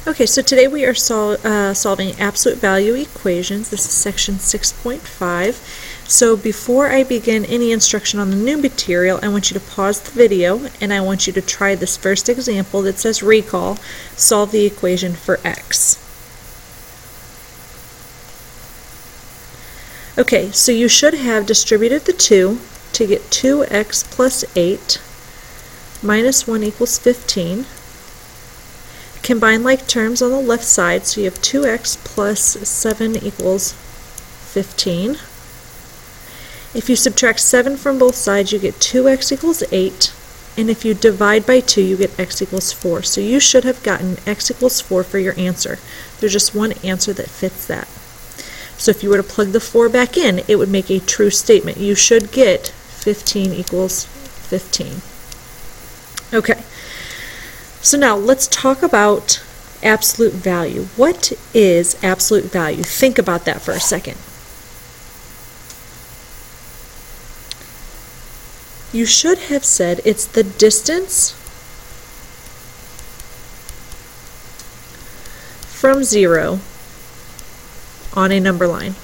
Okay, so today we are solving absolute value equations. This is section 6.5. So before I begin any instruction on the new material, I want you to pause the video and I want you to try this first example that says recall, solve the equation for x. Okay, so you should have distributed the 2 to get 2x plus 8 minus 1 equals 15. Combine like terms on the left side, so you have 2x plus 7 equals 15. If you subtract 7 from both sides, you get 2x equals 8, and if you divide by 2, you get x equals 4. So you should have gotten x equals 4 for your answer. There's just one answer that fits that. So if you were to plug the 4 back in, it would make a true statement. You should get 15 equals 15. Okay. So now let's talk about absolute value. What is absolute value? Think about that for a second. You should have said it's the distance from 0 on a number line.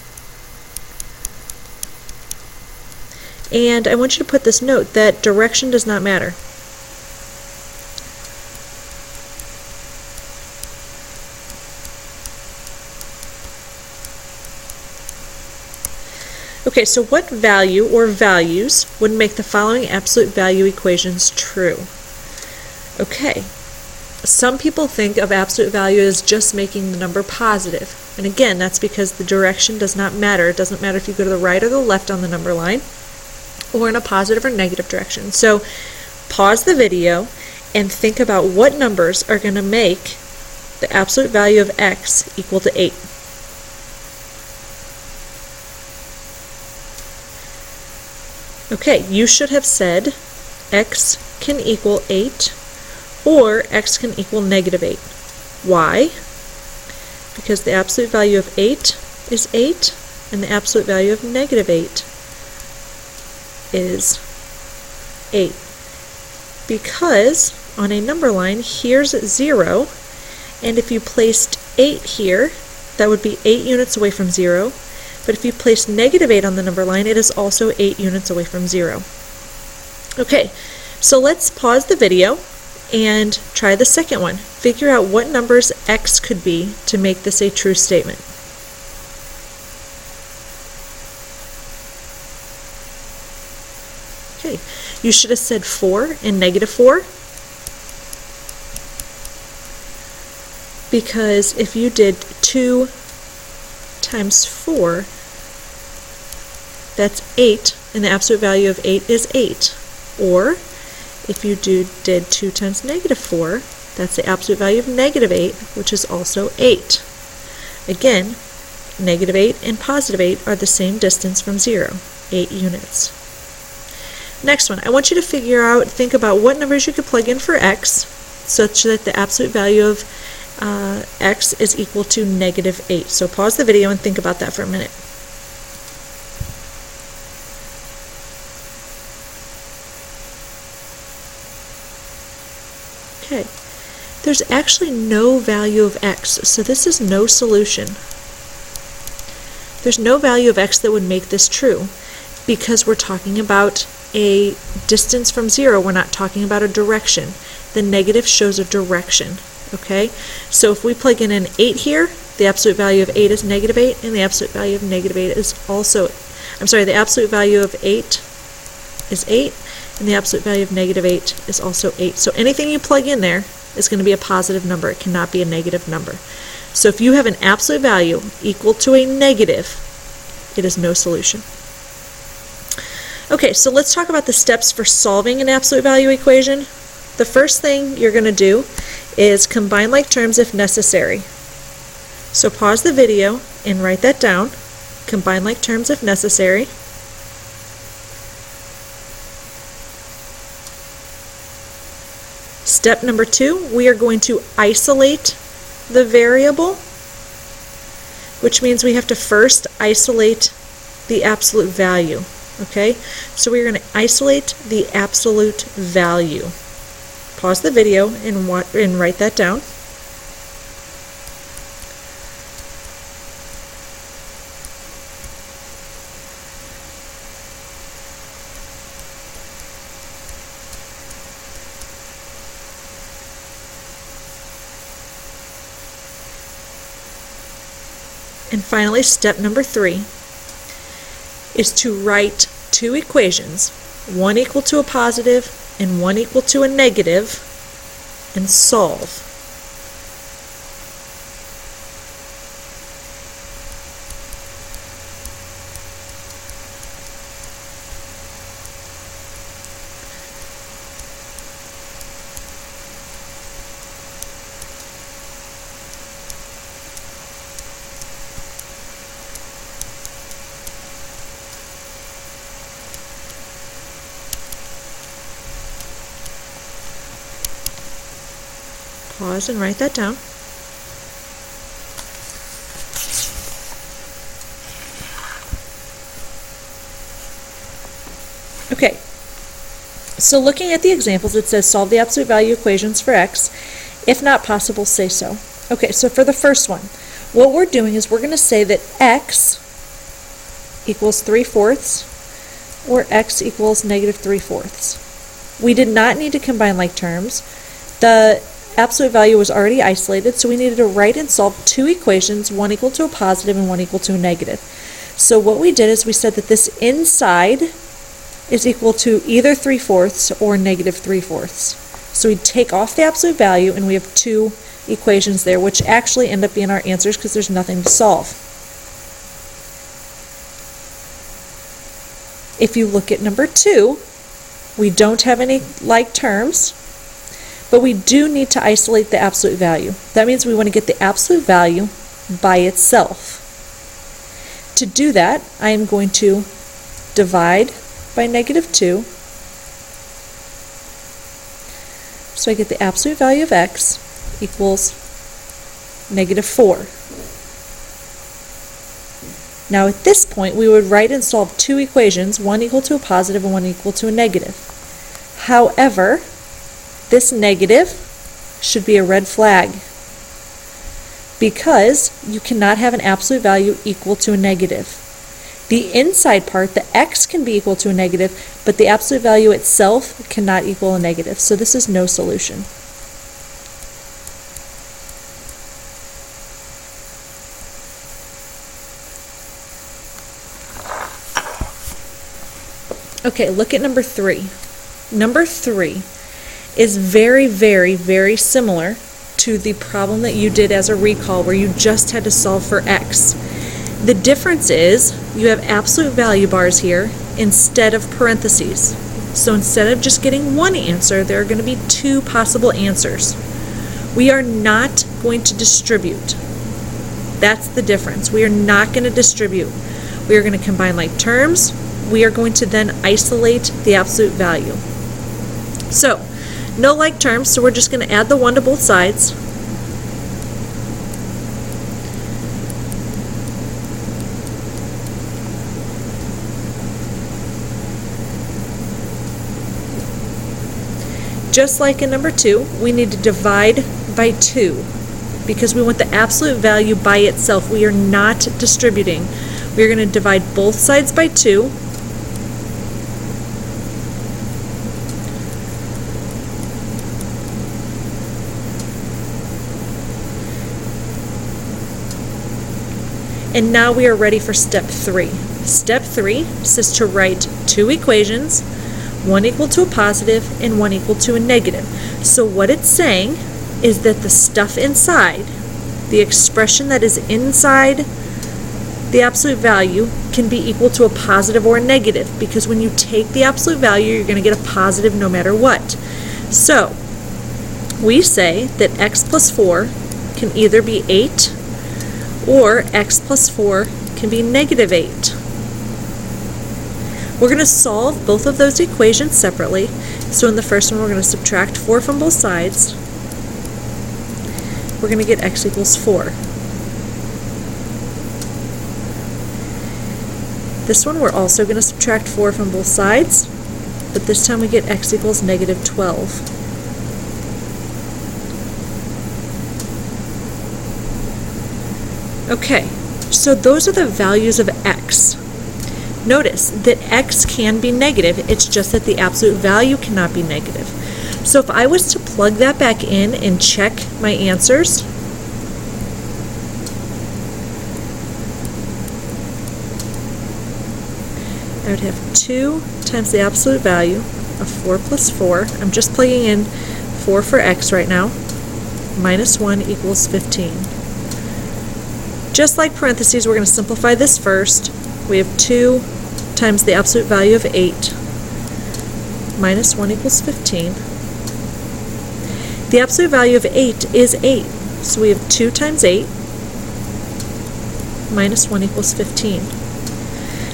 And I want you to put this note that direction does not matter. Okay, so what value or values would make the following absolute value equations true? Okay, some people think of absolute value as just making the number positive. And again, that's because the direction does not matter. It doesn't matter if you go to the right or the left on the number line, or in a positive or negative direction. So pause the video and think about what numbers are going to make the absolute value of x equal to 8. Okay, you should have said x can equal 8 or x can equal negative 8. Why? Because the absolute value of 8 is 8 and the absolute value of negative 8 is 8. Because on a number line, here's 0, and if you placed 8 here, that would be 8 units away from 0. But if you place negative 8 on the number line, it is also 8 units away from 0. Okay, so let's pause the video and try the second one. Figure out what numbers x could be to make this a true statement. Okay, you should have said 4 and negative 4. Because if you did 2 times 4, that's 8, and the absolute value of 8 is 8. Or, if you did 2 times negative 4, that's the absolute value of negative 8, which is also 8. Again, negative 8 and positive 8 are the same distance from 0, 8 units. Next one, I want you to think about what numbers you could plug in for x, such that the absolute value of x is equal to negative 8. So pause the video and think about that for a minute. Okay, there's actually no value of x, so this is no solution. There's no value of x that would make this true, because we're talking about a distance from 0. We're not talking about a direction. The negative shows a direction. Okay, so if we plug in an 8 here, the absolute value of 8 is negative 8, and the absolute value of negative 8 is also, the absolute value of 8 is 8, and the absolute value of negative 8 is also 8. So anything you plug in there is going to be a positive number. It cannot be a negative number. So if you have an absolute value equal to a negative, it is no solution. Okay, so let's talk about the steps for solving an absolute value equation. The first thing you're going to do is combine like terms if necessary. So pause the video and write that down. Combine like terms if necessary. Step number 2, we are going to isolate the variable, which means we have to first isolate the absolute value. Okay, so we're going to isolate the absolute value. Pause the video and write that down. And finally, step number 3 is to write two equations, one equal to a positive and one equal to a negative, and solve. Pause and write that down. Okay, so looking at the examples, it says solve the absolute value equations for x. If not possible, say so. Okay, so for the first one, what we're doing is we're going to say that x equals 3/4 or x equals -3/4. We did not need to combine like terms. The absolute value was already isolated, so we needed to write and solve two equations, one equal to a positive and one equal to a negative. So what we did is we said that this inside is equal to either 3/4 or -3/4. So we take off the absolute value and we have two equations there, which actually end up being our answers because there's nothing to solve. If you look at number 2, we don't have any like terms, but we do need to isolate the absolute value. That means we want to get the absolute value by itself. To do that, I am going to divide by -2. So I get the absolute value of x equals -4. Now at this point, we would write and solve two equations, one equal to a positive and one equal to a negative. However, this negative should be a red flag because you cannot have an absolute value equal to a negative. The inside part, the x can be equal to a negative, but the absolute value itself cannot equal a negative. So this is no solution. Okay, look at number 3. Number 3 is very, very, very similar to the problem that you did as a recall where you just had to solve for x. The difference is you have absolute value bars here instead of parentheses. So instead of just getting one answer, there are going to be two possible answers. We are not going to distribute. That's the difference. We are not going to distribute. We are going to combine like terms. We are going to then isolate the absolute value. So, no like terms, so we're just going to add the 1 to both sides. Just like in number 2, we need to divide by 2 because we want the absolute value by itself. We are not distributing. We are going to divide both sides by 2. And now we are ready for step 3. Step 3 says to write two equations, one equal to a positive and one equal to a negative. So what it's saying is that the stuff inside, the expression that is inside the absolute value, can be equal to a positive or a negative, because when you take the absolute value, you're going to get a positive no matter what. So we say that x plus 4 can either be 8 or x plus 4 can be -8. We're going to solve both of those equations separately. So in the first one, we're going to subtract 4 from both sides. We're going to get x equals 4. This one, we're also going to subtract 4 from both sides, but this time we get x equals -12. Okay, so those are the values of x. Notice that x can be negative, it's just that the absolute value cannot be negative. So if I was to plug that back in and check my answers, I would have 2 times the absolute value of 4 plus 4. I'm just plugging in 4 for x right now. Minus 1 equals 15. Just like parentheses, we're going to simplify this first. We have 2 times the absolute value of 8. Minus 1 equals 15. The absolute value of 8 is 8. So we have 2 times 8. Minus 1 equals 15.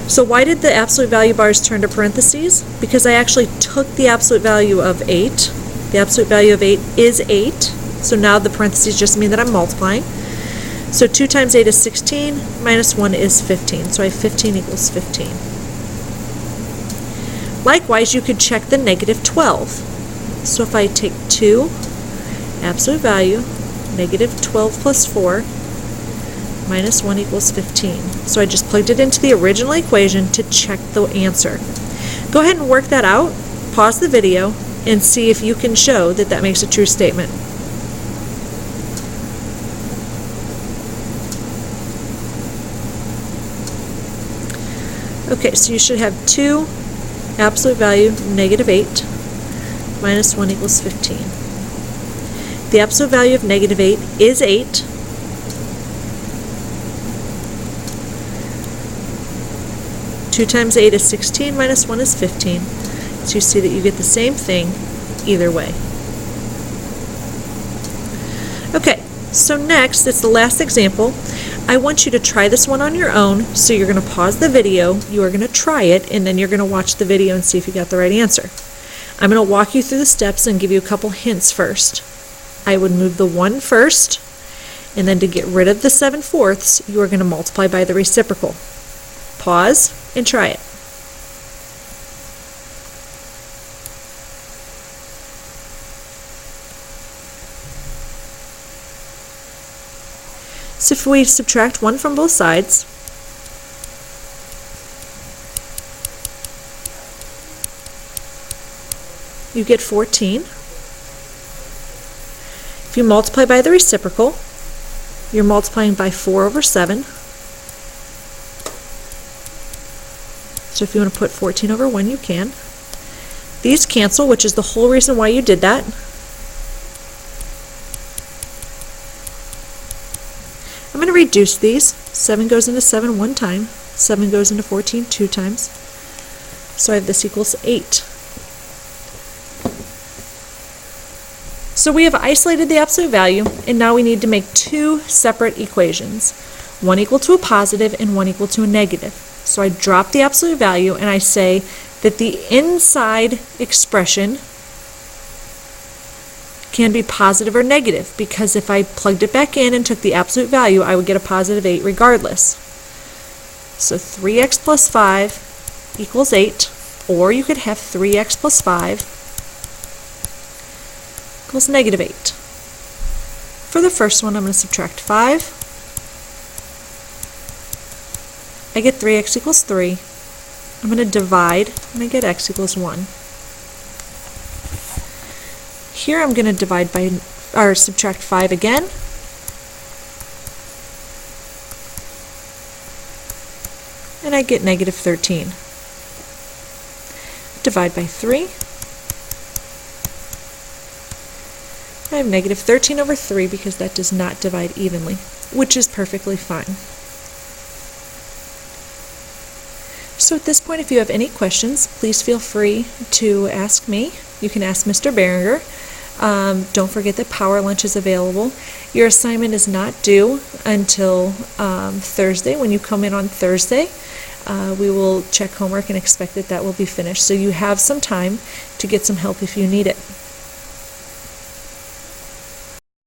So why did the absolute value bars turn to parentheses? Because I actually took the absolute value of 8. The absolute value of 8 is 8. So now the parentheses just mean that I'm multiplying. So 2 times 8 is 16, minus 1 is 15. So I have 15 equals 15. Likewise, you could check the negative 12. So if I take 2, absolute value, negative 12 plus 4, minus 1 equals 15. So I just plugged it into the original equation to check the answer. Go ahead and work that out, pause the video, and see if you can show that that makes a true statement. Okay, so you should have 2 absolute value negative 8 minus 1 equals 15. The absolute value of negative 8 is 8. Two times 8 is 16, minus 1 is 15. So you see that you get the same thing either way. Okay, so next, it's the last example. I want you to try this one on your own, so you're going to pause the video, you are going to try it, and then you're going to watch the video and see if you got the right answer. I'm going to walk you through the steps and give you a couple hints first. I would move the 1 first, and then to get rid of the 7/4, you are going to multiply by the reciprocal. Pause and try it. So if we subtract 1 from both sides, you get 14. If you multiply by the reciprocal, you're multiplying by 4 over 7. So if you want to put 14 over 1, you can. These cancel, which is the whole reason why you did that. I'm going to reduce these. 7 goes into 7 one time. 7 goes into 14 two times. So I have this equals 8. So we have isolated the absolute value, and now we need to make 2 separate equations. One equal to a positive and one equal to a negative. So I drop the absolute value and I say that the inside expression can be positive or negative, because if I plugged it back in and took the absolute value, I would get a positive 8 regardless. So 3x plus 5 equals 8, or you could have 3x plus 5 equals negative 8. For the first one, I'm going to subtract 5. I get 3x equals 3. I'm going to divide, and I get x equals 1. Here I'm going to divide by, or subtract 5 again. And I get negative 13. Divide by 3. I have negative 13 over 3 because that does not divide evenly, which is perfectly fine. So at this point, if you have any questions, please feel free to ask me. You can ask Mr. Berenger. Don't forget that Power Lunch is available. Your assignment is not due until Thursday. When you come in on Thursday, we will check homework and expect that that will be finished. So you have some time to get some help if you need it.